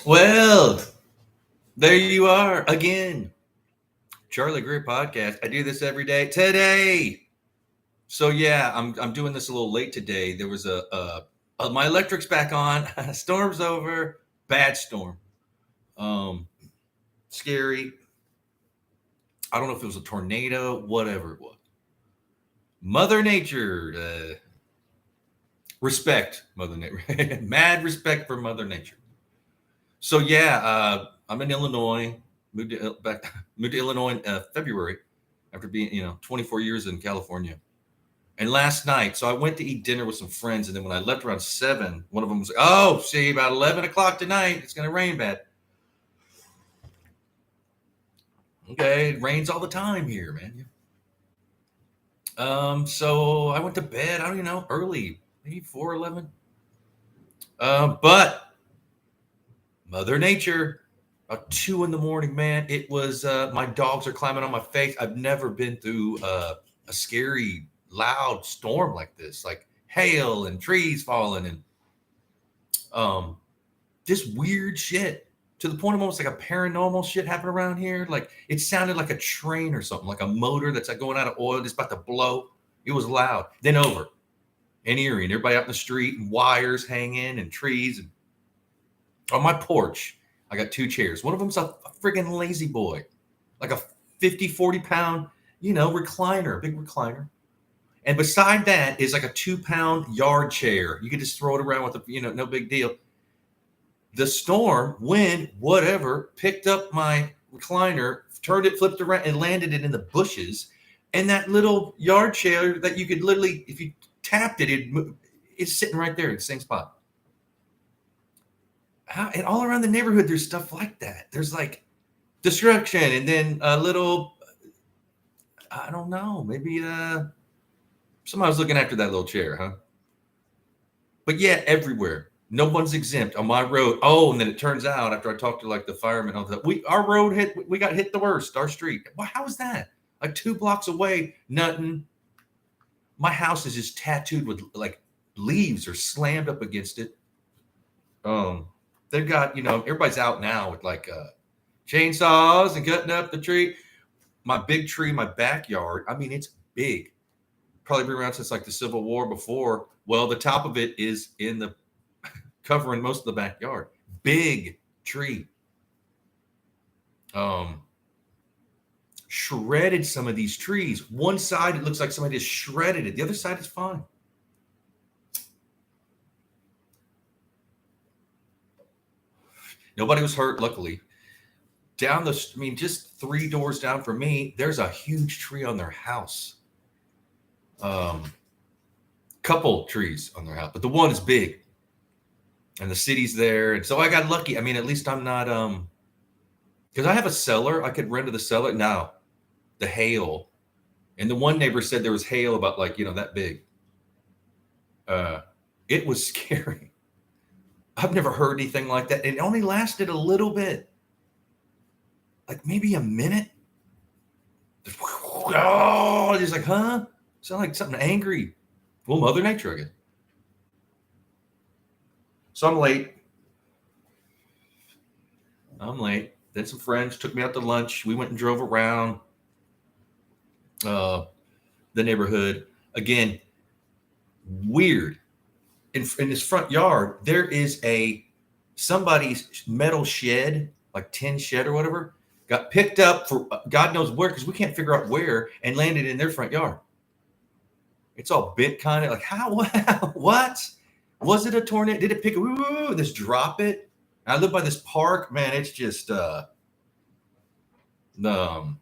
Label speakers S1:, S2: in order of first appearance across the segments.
S1: Well, there you are again. Charlie Greer podcast. I do this every day. Today. So yeah, I'm doing this a little late today. There was my electric's back on. Storm's over. Bad storm. Um Scary. I don't know if it was a tornado, whatever it was. Mother Nature. Respect Mother Nature. Mad respect for Mother Nature. So yeah, I'm in Illinois. Moved to Illinois in February after being 24 years in California. And last night, so I went to eat dinner with some friends, and then when I left around 7, one of them was like, "Oh, see, about 11 o'clock tonight, it's gonna rain bad." Okay, it rains all the time here, man. So I went to bed. I don't even know, early, maybe 4:11. But Mother Nature, about 2 in the morning, man. It was my dogs are climbing on my face. I've never been through a scary, loud storm like this, like hail and trees falling and um, just weird shit to the point of almost like a paranormal shit happened around here. Like it sounded like a train or something, like a motor that's like going out of oil, just about to blow. It was loud. Then over and eerie, and everybody out in the street, and wires hanging, and trees. And on my porch, I got two chairs. One of them's a friggin' lazy boy, like a 50, 40 pound, recliner, big recliner. And beside that is like a 2 pound yard chair. You could just throw it around with no big deal. The storm, wind, whatever, picked up my recliner, turned it, flipped around, and landed it in the bushes. And that little yard chair that you could literally, if you tapped it, it's sitting right there in the same spot. And all around the neighborhood, there's stuff like that. There's like destruction, and then a little, I don't know, maybe somebody was looking after that little chair, huh? But yeah, everywhere. No one's exempt on my road. Oh, and then it turns out after I talked to like the firemen, all that our road we got hit the worst. Our street. Well, how is that? Like 2 blocks away, nothing. My house is just tattooed with like leaves or slammed up against it. Um, they've got everybody's out now with like chainsaws and cutting up the tree. My big tree, my backyard. I mean, it's big. Probably been around since like the Civil War before. Well, the top of it is in the covering most of the backyard. Big tree. Um, Shredded some of these trees. One side it looks like somebody just shredded it. The other side is fine. Nobody was hurt, luckily. Just 3 doors down from me, there's a huge tree on their house. Couple trees on their house, but the one is big, and the city's there, and so I got lucky. I mean, at least I'm not because I have a cellar. I could rent to the cellar. Now, the hail, and the one neighbor said there was hail about like that big. Uh, it was scary. I've never heard anything like that. It only lasted a little bit, like maybe a minute. Oh, just like, huh? Sound like something angry. Well, Mother Nature, I guess. So I'm late. Then some friends took me out to lunch. We went and drove around uh, the neighborhood. Again, weird. In this front yard, there is somebody's metal shed, like tin shed or whatever, got picked up for God knows where, because we can't figure out where, and landed in their front yard. It's all bent kind of like, how? What? Was it a tornado? Did it pick it? Just drop it? I live by this park, man. It's just um,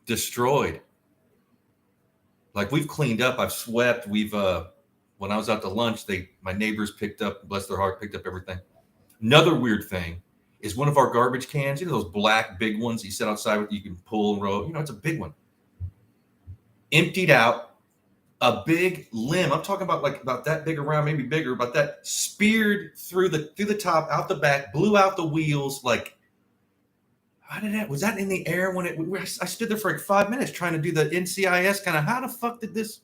S1: destroyed. Like we've cleaned up, I've swept. We've when I was out to lunch, my neighbors picked up, bless their heart, picked up everything. Another weird thing is one of our garbage cans. Those black big ones you sit outside with, you can pull and roll. It's a big one. Emptied out. A big limb. I'm talking about like about that big around, maybe bigger, about that, speared through the top, out the back, blew out the wheels. Like, how did that? Was that in the air when I stood there for like 5 minutes trying to do the NCIS kind of. How the fuck did this?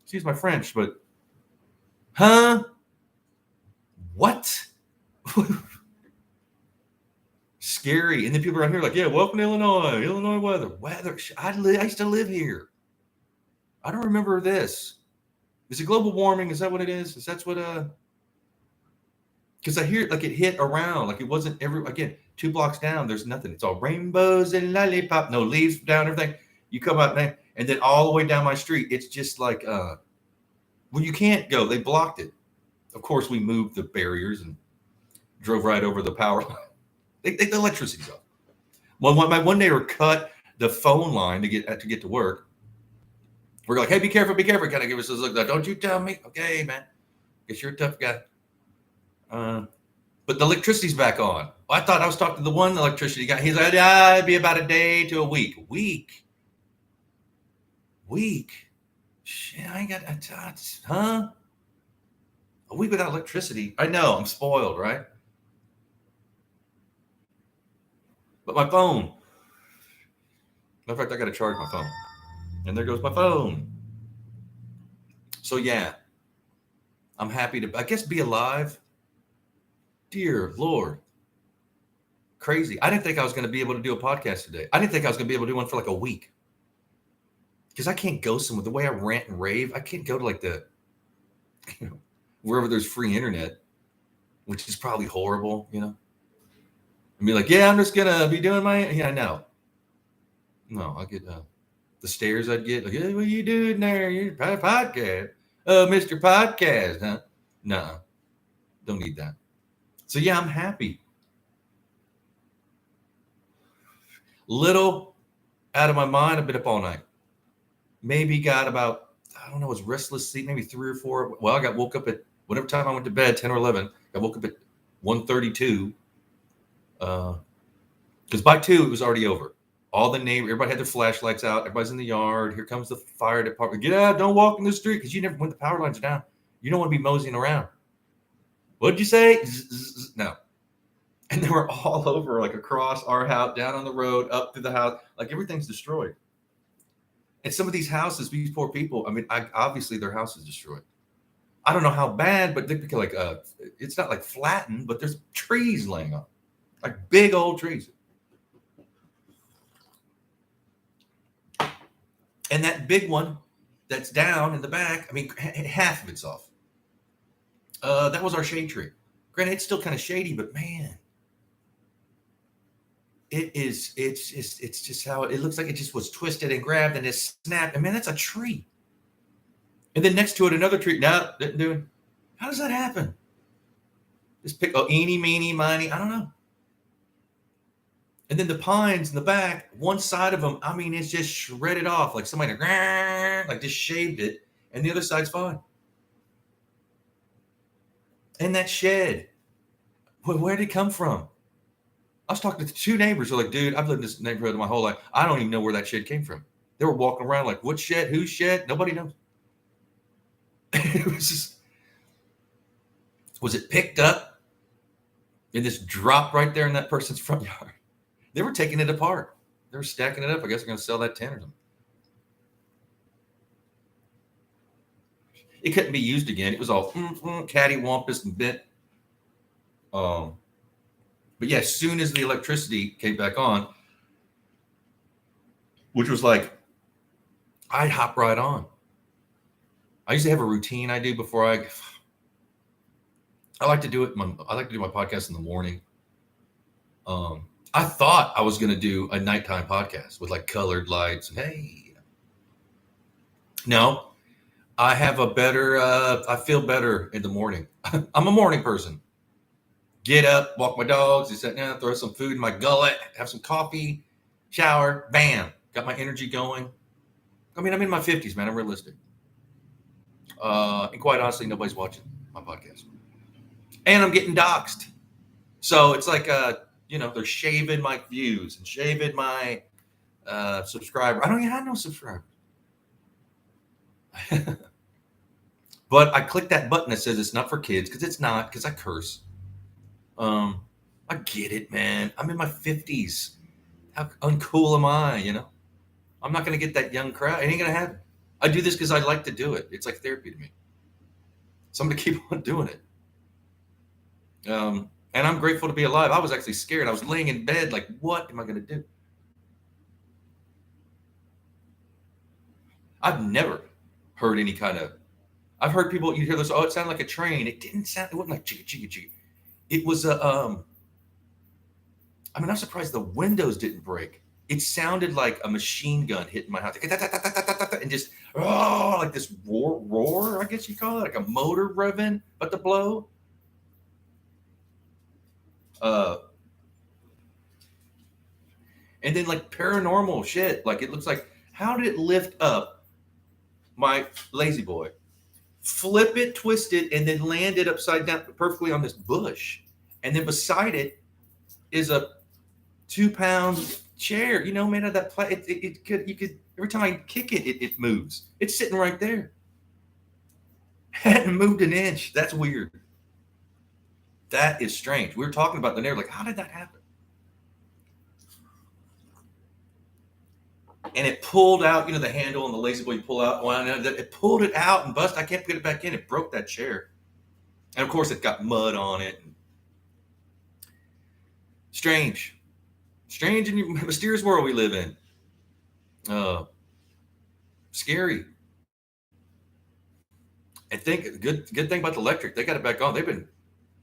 S1: Excuse my French, but huh? What? scary. And then people around here are like, yeah, welcome to Illinois weather. I used to live here. I don't remember this. Is it global warming? Is that what it is? Is that's what because I hear it like it hit around, like it wasn't again, 2 blocks down, there's nothing. It's all rainbows and lollipop, no leaves down, everything. You come out there, and then all the way down my street, it's just like well, you can't go. They blocked it. Of course, we moved the barriers and drove right over the power line. The electricity's off. Well, my one neighbor cut the phone line to get to work. We're like, hey, be careful. Kind of give us this look. Like, don't you tell me. Okay, man. Guess you're a tough guy. But the electricity's back on. Well, I thought I was talking to the one electricity guy. He's like, yeah, it'd be about a day to a week. Week. Shit, I ain't got huh? A week without electricity. I know, I'm spoiled, right? But my phone. Matter of fact, I got to charge my phone. And there goes my phone. So yeah, I'm happy to, I guess, be alive. Dear Lord. Crazy. I didn't think I was going to be able to do a podcast today. I didn't think I was going to be able to do one for like a week. Because I can't go somewhere. The way I rant and rave, I can't go to like wherever there's free internet, which is probably horrible, And be like, yeah, I'm just going to be doing yeah, no. No, I'll get the stares I'd get. Like, hey, what are you doing there? You're a podcast. Mr. Podcast, huh? No, don't need that. So yeah, I'm happy. Little out of my mind. I've been up all night. Maybe got about, I don't know, was restless sleep, maybe 3 or 4. Well, I got woke up at whatever time I went to bed, 10 or 11. I woke up at 1:32. Because by 2, it was already over. All the neighbors, everybody had their flashlights out. Everybody's in the yard. Here comes the fire department. Get out, don't walk in the street. Because when the power lines are down, you don't want to be moseying around. What'd you say? No. And they were all over, like across our house, down on the road, up to the house. Like everything's destroyed. And some of these houses, these poor people, I mean, obviously their house is destroyed. I don't know how bad, but they like it's not like flattened, but there's trees laying on, like big old trees. And that big one that's down in the back, I mean, half of it's off. That was our shade tree. Granted, it's still kind of shady, but man, it's just how it looks like it just was twisted and grabbed and it snapped. And man, that's a tree. And then next to it, another tree. No, didn't do it. How does that happen? Just pick, eeny, meeny, miny. I don't know. And then the pines in the back, one side of them, I mean, it's just shredded off. Like somebody like just shaved it. And the other side's fine. And that shed, where did it come from? I was talking to 2 neighbors. They're like, dude, I've lived in this neighborhood my whole life. I don't even know where that shed came from. They were walking around like, what shed? Whose shed? Nobody knows. It was just, was it picked up and just dropped right there in that person's front yard? They were taking it apart. They were stacking it up. I guess they're going to sell that 10 or something. It couldn't be used again. It was all cattywampus and bent. But yeah, as soon as the electricity came back on, which was like, I'd hop right on. I usually have a routine I do before I like to do it. I like to do my podcast in the morning. I thought I was going to do a nighttime podcast with like colored lights. Hey, no, I have a better, I feel better in the morning. I'm a morning person. Get up, walk my dogs, just sit down, throw some food in my gullet, have some coffee, shower, bam, got my energy going. I mean, I'm in my 50s, man. I'm realistic. And quite honestly, nobody's watching my podcast. And I'm getting doxxed. So it's like, they're shaving my views and shaving my subscriber. I don't even have no subscribers. But I click that button that says it's not for kids, because it's not, because I curse. I get it, man. I'm in my 50s. How uncool am I, I'm not going to get that young crowd. It ain't going to happen. I do this because I like to do it. It's like therapy to me. So I'm going to keep on doing it. And And I'm grateful to be alive. I was actually scared. I was laying in bed like, what am I going to do? I've never heard any kind of. I've heard people. You hear this? Oh, it sounded like a train. It didn't sound. It wasn't like chicka chicka chicka. It was a. I mean, I'm surprised the windows didn't break. It sounded like a machine gun hitting my house, and just like this roar. I guess you call it like a motor revving, but the blow. Uh, and then like paranormal shit. Like it looks like, how did it lift up my lazy boy, flip it, twist it, and then land it upside down perfectly on this bush, and then beside it is a 2-pound chair, made out of that plastic. It could, you could, every time I kick it, it moves. It's sitting right there. Hadn't moved an inch. That's weird. That is strange. We were talking about the neighbor, like, how did that happen? And it pulled out, the handle and the lazy boy you pull out. Well, it pulled it out and busted. I can't put it back in. It broke that chair. And of course, it got mud on it. Strange and mysterious world we live in. Scary. I think good thing about the electric, they got it back on.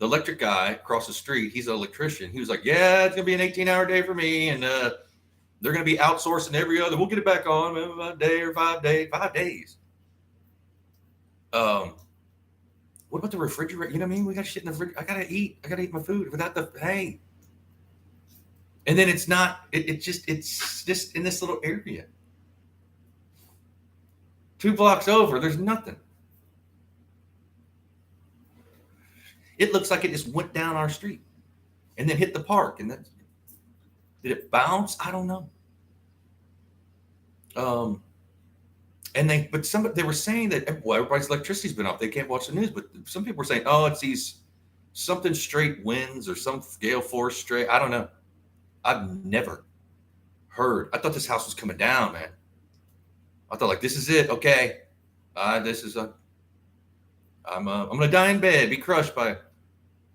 S1: The electric guy across the street, he's an electrician. He was like, yeah, it's gonna be an 18-hour day for me, and they're gonna be outsourcing every other. We'll get it back on maybe a day or 5 days. 5 days. What about the refrigerator? You know what I mean? We got shit in the refrigerator. I gotta eat my food without the hey. And then it's not. It's just in this little area. 2 blocks over, there's nothing. It looks like it just went down our street and then hit the park. And then did it bounce? I don't know. And they were saying that everybody's electricity's been off. They can't watch the news, but some people were saying, oh, it's these something straight winds or some gale force straight. I don't know. I've never heard. I thought this house was coming down, man. I thought like, this is it. Okay. I'm going to die in bed, be crushed by it.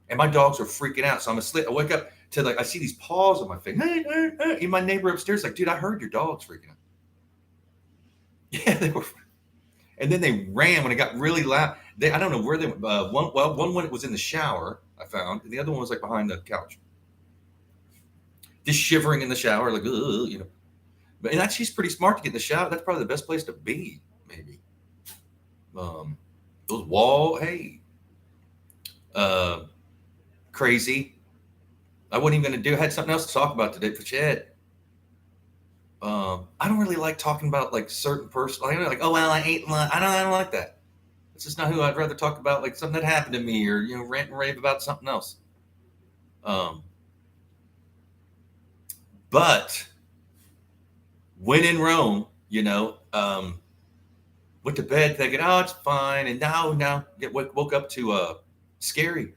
S1: And my dogs are freaking out. So I'm asleep. I wake up to I see these paws on my face. And my neighbor upstairs like, dude, I heard your dog's freaking out. Yeah, they were. And then they ran when it got really loud. I don't know where they went. One was in the shower, I found. And the other one was like behind the couch. Just shivering in the shower, like, But and she's pretty smart to get in the shower. That's probably the best place to be, maybe. Those hey. Crazy. I wasn't even going to had something else to talk about today for Chad. I don't really like talking about like certain person. Like, oh well, I ate lunch. I don't like that. It's just not who I'd rather talk about. Like something that happened to me, or rant and rave about something else. But when in Rome, went to bed thinking, oh, it's fine, and now woke up to scary.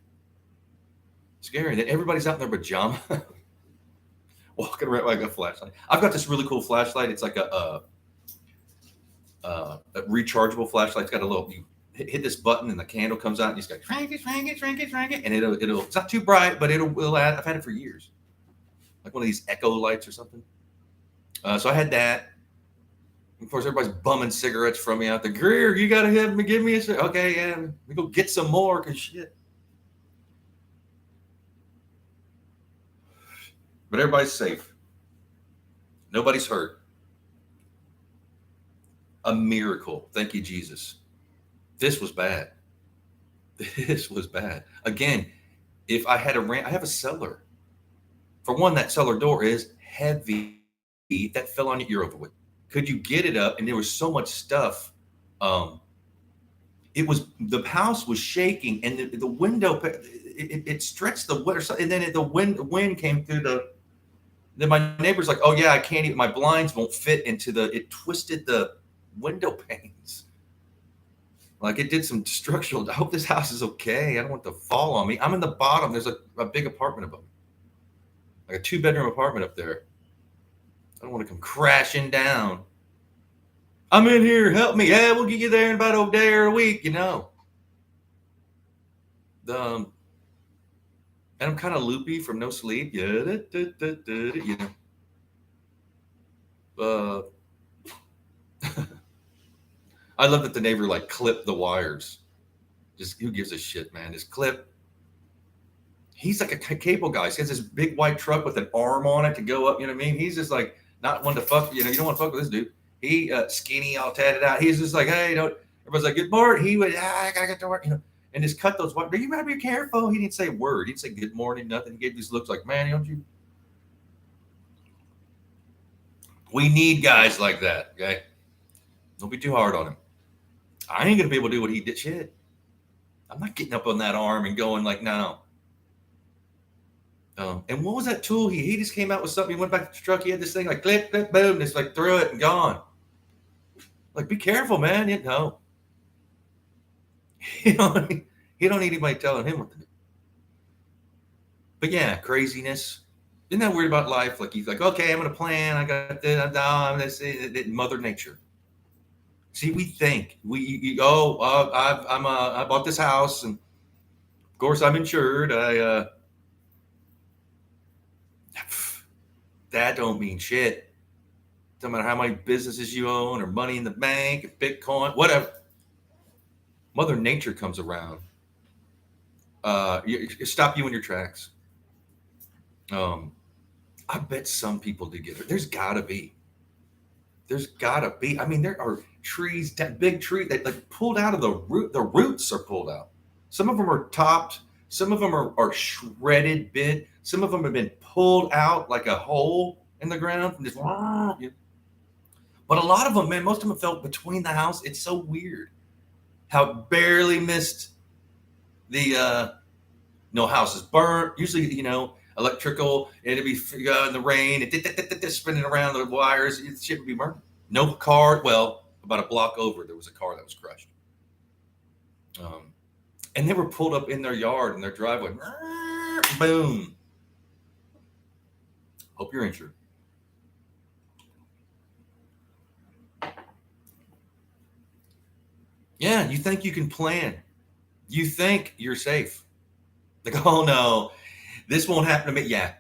S1: Then everybody's out in their pajama. Walking around like a flashlight. I've got this really cool flashlight. It's like a rechargeable flashlight. It's got a little. You hit this button and the candle comes out and you just go shrink it, and it'll. It's not too bright, but it'll add. I've had it for years. Like one of these Echo lights or something. So I had that. Of course, everybody's bumming cigarettes from me out there. Greer, you gotta give me a cigarette. Okay, yeah, we go get some more because shit. But everybody's safe. Nobody's hurt. A miracle. Thank you, Jesus. This was bad. This was bad. Again, if I had I have a cellar. For one, that cellar door is heavy. That fell on you, you're over with. Could you get it up? And there was so much stuff. The house was shaking, and the window it stretched the window, and then the wind came through Then my neighbor's like, oh yeah, I can't even. My blinds won't fit into it twisted the window panes. Like it did some structural. I hope this house is okay. I don't want it to fall on me. I'm in the bottom. There's a big apartment above me, like a 2-bedroom apartment up there. I don't want to come crashing down. I'm in here. Help me. Yeah, we'll get you there in about a day or a week. And and I'm kind of loopy from no sleep. Yeah, you know. I love that the neighbor like clipped the wires. Just who gives a shit, man? Just clip. He's like a cable guy. He has this big white truck with an arm on it to go up. You know what I mean? He's just like not one to fuck. You know, you don't want to fuck with this dude. He skinny, all tatted out. He's just like, hey, don't. Everybody's like, good morning. He would, I gotta get to work. You know, and just cut those. You gotta be careful. He didn't say a word. He didn't say good morning, nothing. He gave these looks like, man, don't you? We need guys like that. Okay, don't be too hard on him. I ain't gonna be able to do what he did. Shit, I'm not getting up on that arm and going like, no. And what was that tool? He just came out with something. He went back to the truck. He had this thing like clip, clip, boom. Just like threw it and gone. Like, be careful, man. You know, you know, he don't need anybody telling him what to do. But yeah, craziness. Isn't that weird about life? Like he's like, okay, I'm gonna plan. I got this. I'm this. Mother Nature. See, we think I bought this house, and of course I'm insured. That don't mean shit. No matter how many businesses you own or money in the bank, Bitcoin, whatever. Mother Nature comes around. Stop you in your tracks. I bet some people did get it. There's gotta be. I mean, there are trees, that big tree that like pulled out of the root. The roots are pulled out. Some of them are topped. Some of them are shredded bit. Some of them have been pulled out like a hole in the ground and just. But a lot of them, man, most of them fell between the house. It's so weird how it barely missed the no house is burnt. Usually, you know, electrical, it'd be in the rain, spinning around the wires, shit would be burnt. No car, well, about a block over, there was a car that was crushed. And they were pulled up in their yard, in their driveway. Boom. Hope you're injured. Yeah, you think you can plan. You think you're safe. Like, oh no, this won't happen to me. Yeah.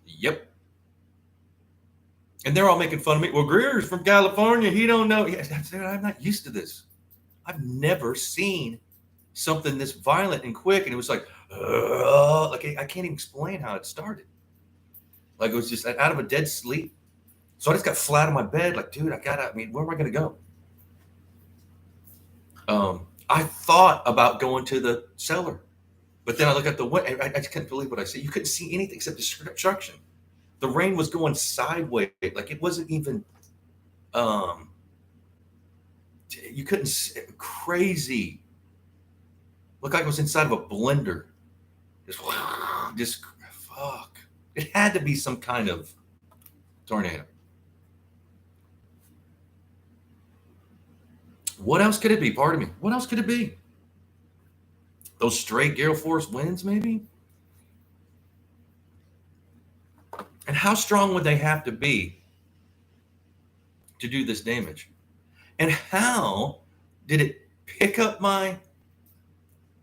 S1: Yep. And they're all making fun of me. Well, Greer's from California. He don't know. Yeah, I'm not used to this. I've never seen something this violent and quick. And it was like I can't even explain how it started. Like it was just out of a dead sleep. So I just got flat on my bed. Like, dude, where am I going to go? I thought about going to the cellar, but then I look at the window. I just couldn't believe what I see. You couldn't see anything except destruction. The rain was going sideways. Like it wasn't even, you couldn't see, crazy. Looked like it was inside of a blender. Just fuck. It had to be some kind of tornado. What else could it be? Pardon me. What else could it be? Those straight gale force winds, maybe? And how strong would they have to be to do this damage? And how did it pick up my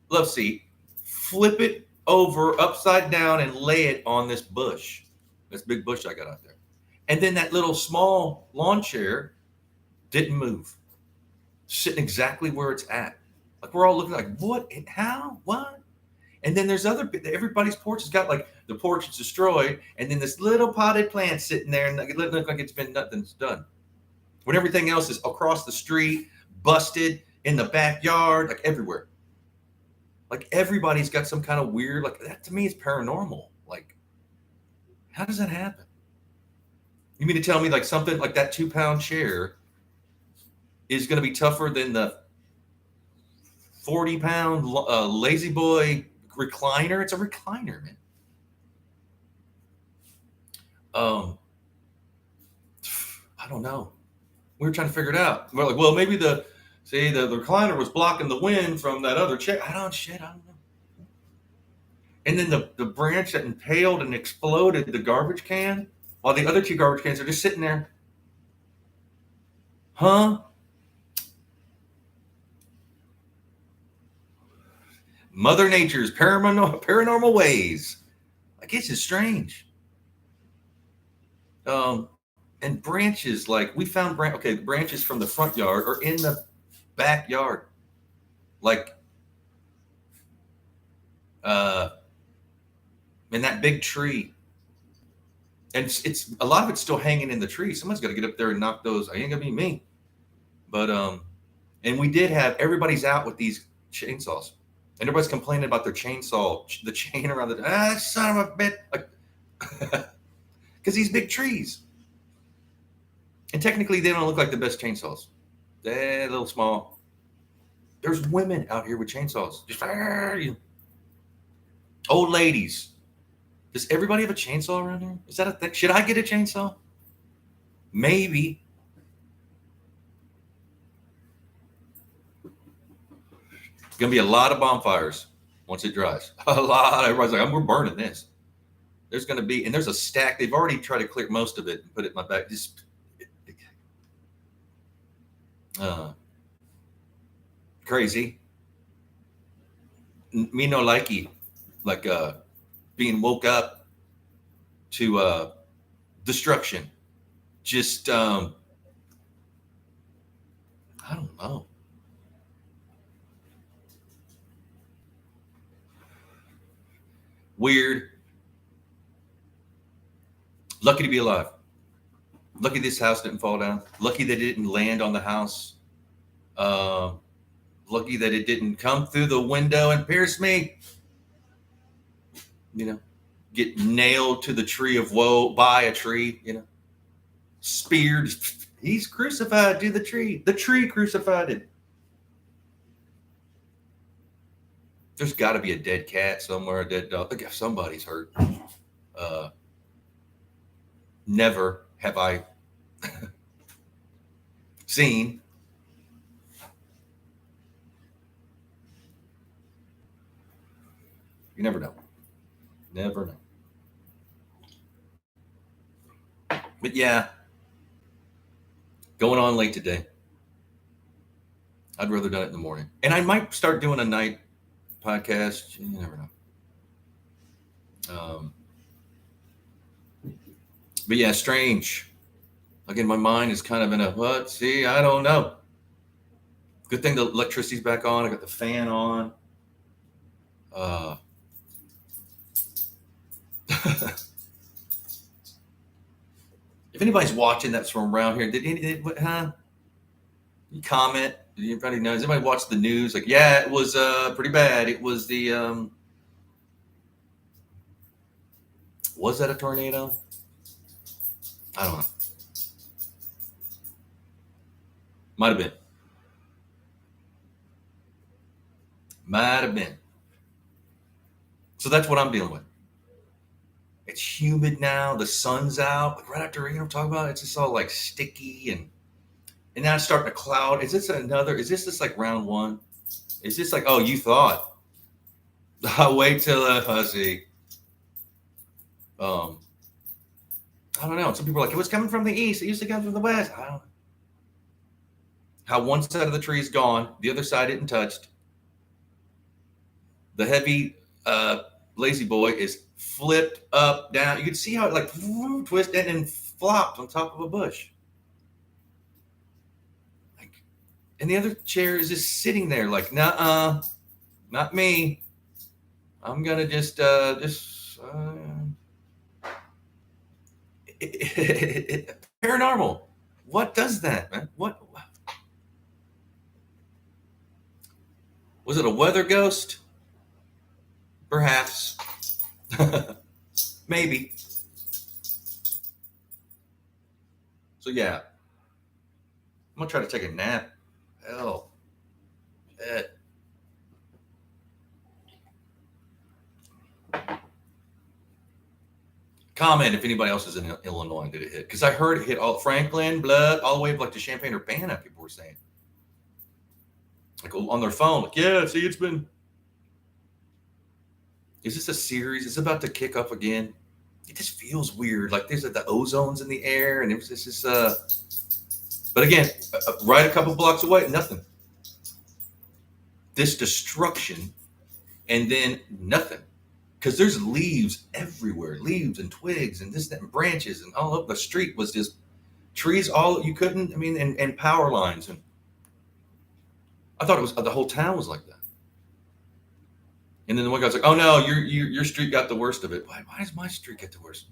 S1: love seat, flip it over upside down, and lay it on this bush, this big bush I got out there? And then that little small lawn chair didn't move, sitting exactly where it's at. Like we're all looking like, what? How? What? And then there's everybody's porch has got like the porch is destroyed, and then this little potted plant sitting there, and it looks like it's been nothing's done. When everything else is across the street, busted in the backyard, like everywhere. Like everybody's got some kind of weird, like that to me is paranormal. Like, how does that happen? You mean to tell me like something like that 2-pound chair is going to be tougher than the 40-pound lazy boy recliner? It's a recliner, man. I don't know. We were trying to figure it out. We're like, well, maybe the recliner was blocking the wind from that other chair. I don't know. And then the branch that impaled and exploded the garbage can, while the other 2 garbage cans are just sitting there. Huh? Mother Nature's paranormal ways. Like, it's just strange. And branches, like we found branches from the front yard or in the backyard, like in that big tree. And it's a lot of it's still hanging in the tree. Someone's got to get up there and knock those. I ain't gonna be me, but and we did have everybody's out with these chainsaws, and everybody's complaining about their chainsaw, the chain around the son of a bit, because these big trees. And technically, they don't look like the best chainsaws. They're a little small. There's women out here with chainsaws. Just old ladies. Does everybody have a chainsaw around here? Is that a thing? Should I get a chainsaw? Maybe. It's going to be a lot of bonfires once it dries. A lot. Everybody's like, we're burning this. There's going to be, and there's a stack. They've already tried to clear most of it and put it in my back. Just crazy. Me no likey, like being woke up to destruction. Just I don't know. Weird. Lucky to be alive. Lucky this house didn't fall down. Lucky that it didn't land on the house. Lucky that it didn't come through the window and pierce me. Get nailed to the tree of woe by a tree, speared. He's crucified to the tree. The tree crucified him. There's got to be a dead cat somewhere, a dead dog. Look, if somebody's hurt. Never have I seen. You never know. Never know. But yeah, going on late today. I'd rather done it in the morning. And I might start doing a night podcast. You never know. But yeah, strange. Again, my mind is kind of in a what? See, I don't know. Good thing the electricity's back on. I got the fan on. If anybody's watching that's from around here, you comment? Did anybody know? Does anybody watch the news? Like, yeah, it was pretty bad. It was the was that a tornado? I don't know. Might have been. Might have been. So that's what I'm dealing with. It's humid now. The sun's out. Like right after rain, I'm talking about. It's just all like sticky and now it's starting to cloud. Is this this like round one? Is this like, oh, you thought? I'll wait till I see. I don't know. Some people are like, it was coming from the east. It used to come from the west. I don't know. How one side of the tree is gone, the other side isn't touched. The heavy lazy boy is flipped up, down. You can see how it like twisted and flopped on top of a bush. Like, and the other chair is just sitting there like, nuh-uh, not me. I'm gonna just paranormal. What does that, man? What was it? A weather ghost? Perhaps. Maybe. So yeah, I'm gonna try to take a nap. Hell, shit. Comment if anybody else is in Illinois and did it hit, because I heard it hit all Franklin, Blood, all the way up like to Champaign Urbana. People were saying, like on their phone, like, yeah, see, it's been. Is this a series? It's about to kick up again. It just feels weird. Like there's the ozone's in the air, and it was just but again, right a couple blocks away, nothing. This destruction and then nothing. Because there's leaves everywhere, leaves and twigs and this, that, and branches, and all up the street was just trees. All you couldn't, I mean, and power lines. And I thought it was the whole town was like that. And then the one guy's like, "Oh no, your street got the worst of it." Why does my street get the worst?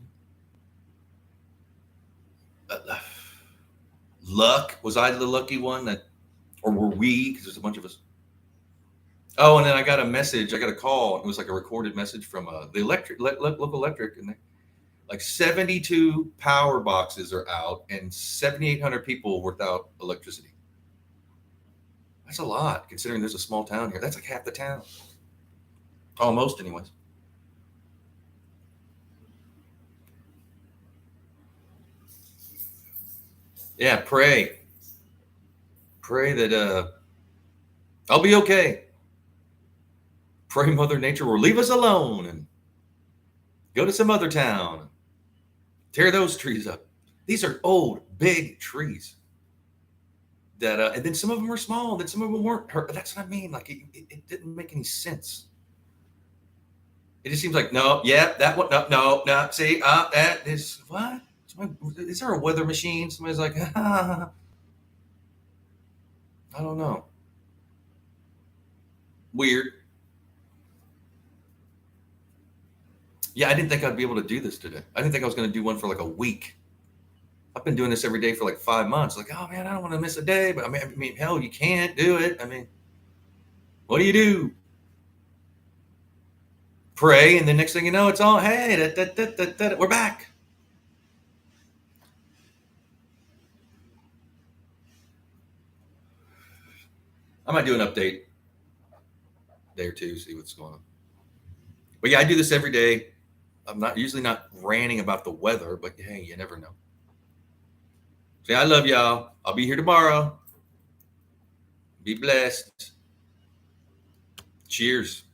S1: Luck, was I the lucky one that, or were we? Because there's a bunch of us. Oh, and then I got a message. I got a call. It was like a recorded message from the local electric, and they, like 72 power boxes are out, and 7,800 people without electricity. That's a lot, considering there's a small town here. That's like half the town, almost, anyways. Yeah, pray that I'll be okay. Pray Mother Nature will leave us alone and go to some other town, tear those trees up. These are old, big trees. That and then some of them are small, then some of them weren't. That's what I mean. Like it didn't make any sense. It just seems like no, yeah, that one, no, no, no. See, that is what? Is there a weather machine? Somebody's like, I don't know. Weird. Yeah, I didn't think I'd be able to do this today. I didn't think I was going to do one for like a week. I've been doing this every day for like 5 months. Like, oh man, I don't want to miss a day. But I mean, hell, you can't do it. I mean, what do? Pray, and the next thing you know, it's all, hey, we're back. I might do an update day or two, see what's going on. But yeah, I do this every day. I'm not usually not ranting about the weather, but hey, you never know. See, I love y'all. I'll be here tomorrow. Be blessed. Cheers.